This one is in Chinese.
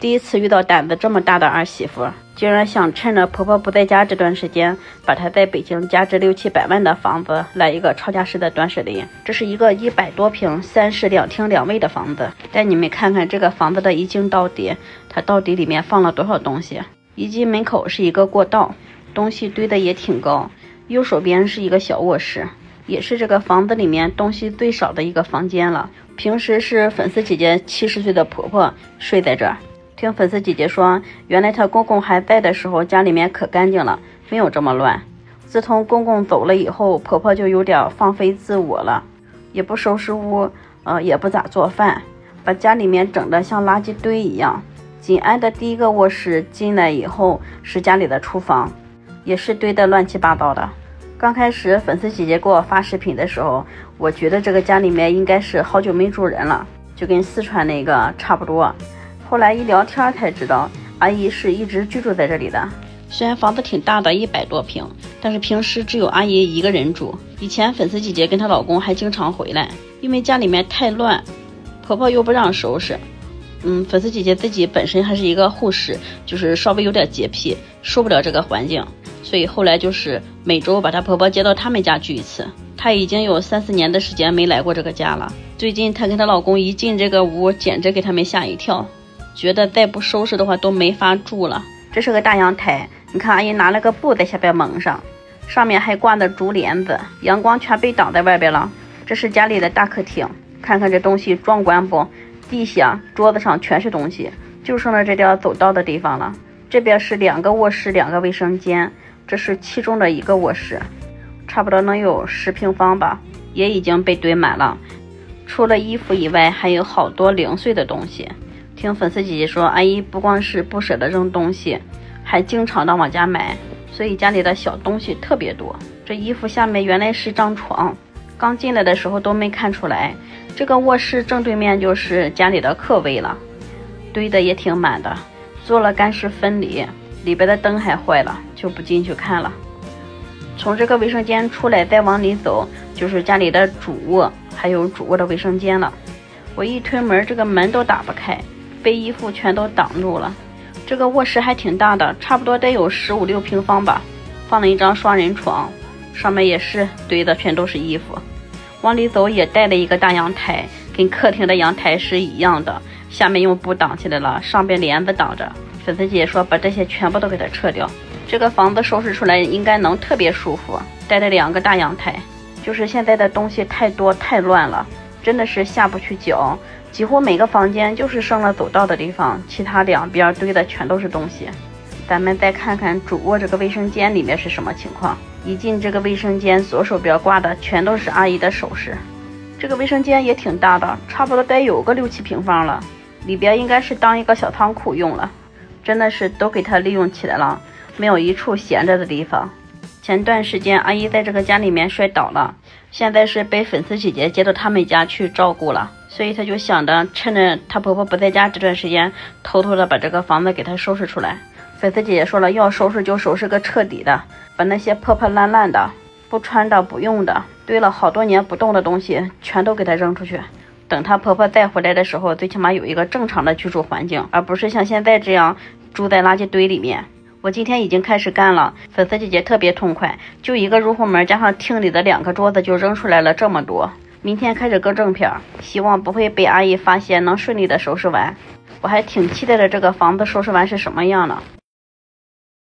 第一次遇到膽子這麼大的兒媳婦，竟然想趁着婆婆不在家這段時間，把她在北京價值6、7百萬的房子來一個抄家式的斷捨離。這是一個100多平3室2廳2衛的房子，帶你們看看這個房子的一進到底，它到底裡面放了多少東西。一進門口是一個過道，東西堆的也挺高，右手邊是一個小臥室，也是這個房子裡面東西最少的一個房間了。平時是粉絲姐姐70岁的婆婆睡在這儿。聽粉絲姐姐說，原來她公公還在的时候，家裡面可干淨了，沒有這麼亂。自從公公走了以後，婆婆就有點放飛自我了，也不收拾屋，也不咋做飯，把家裡面整得像垃圾堆一樣。緊挨的第一個臥室進來以後是家裡的廚房，也是堆得亂七八糟的。剛開始粉絲姐姐給我發視頻的時候，我覺得這個家裡面應該是好久沒住人了，就跟四川那個差不多。後來一聊天才知道，阿姨是一直居住在這裡的。雖然房子挺大的100多平，但是平時只有阿姨一個人住。以前粉絲姐姐跟她老公還經常回來，因為家裡面太亂，婆婆又不讓收拾。粉絲姐姐自己本身還是一個護士，就是稍微有點潔癖，受不了這個環境，所以後來就是每周把她婆婆接到他們家聚一次。她已經有3、4年的時間没来過這個家了。最近她跟她老公一進這個屋，簡直給他們嚇一跳，覺得再不收拾的話都沒法住了。這是個大陽台，你看阿姨拿了個布在下邊蒙上，上面還掛的竹簾子，陽光全被擋在外邊了。這是家裡的大客廳，看看這東西壯觀不？地下桌子上全是東西，就剩了這點走道的地方了。這邊是2個臥室2個衛生間，這是其中的一個臥室，差不多能有10平方吧，也已經被堆滿了。除了衣服以外，還有好多零碎的東西。聽粉絲姐姐說，阿姨不光是不捨得扔東西，還經常的往家買，所以家裡的小東西特別多。這衣服下面原來是張床，剛進來的時候都沒看出來。這個臥室正對面就是家裡的客衛了，堆的也挺滿的，做了干濕分離，裡邊的燈還壞了，就不進去看了。從這個衛生間出來再往裡走，就是家裡的主臥，還有主臥的衛生間了。我一推門，這個門都打不開，被衣服全都擋住了。這個臥室還挺大的，差不多得有15、16平方吧，放了一張双人床，上面也是堆的全都是衣服。往裡走也帶了一個大陽台，跟客廳的陽台是一樣的，下面用布擋起來了，上邊簾子擋着。粉絲姐姐說把這些全部都給它撤掉，這個房子收拾出來應該能特別舒服。帶了2個大陽台，就是现在的東西太多太亂了，真的是下不去腳。幾乎每個房間就是剩了走道的地方，其他2邊堆的全都是東西。咱們再看看主臥這個衛生間裡面是什麼情況。一進這個衛生間，左手邊掛的全都是阿姨的首飾。這個衛生間也挺大的，差不多得有個6、7平方了，裡邊應該是當一個小倉庫用了，真的是都給它利用起來了，沒有一處閒着的地方。前段時間阿姨在這個家裡面摔倒了，現在是被粉絲姐姐接到他們家去照顧了，所以她就想着趁着她婆婆不在家這段時間，偷偷的把這個房子給她收拾出来。粉絲姐姐說了，要收拾就收拾個徹底的，把那些破破爛爛的、不穿的、不用的、堆了好多年不动的東西全都給她扔出去。等她婆婆再回来的时候，最起碼有一個正常的居住環境，而不是像現在這樣住在垃圾堆裡面。我今天已經開始幹了，粉絲姐姐特別痛快，就一個入戶門加上廳裡的2個桌子就扔出來了這麼多。明天開始割正片，希望不會被阿姨發現，能順利的收拾完。我還挺期待的這個房子收拾完是什麼樣呢？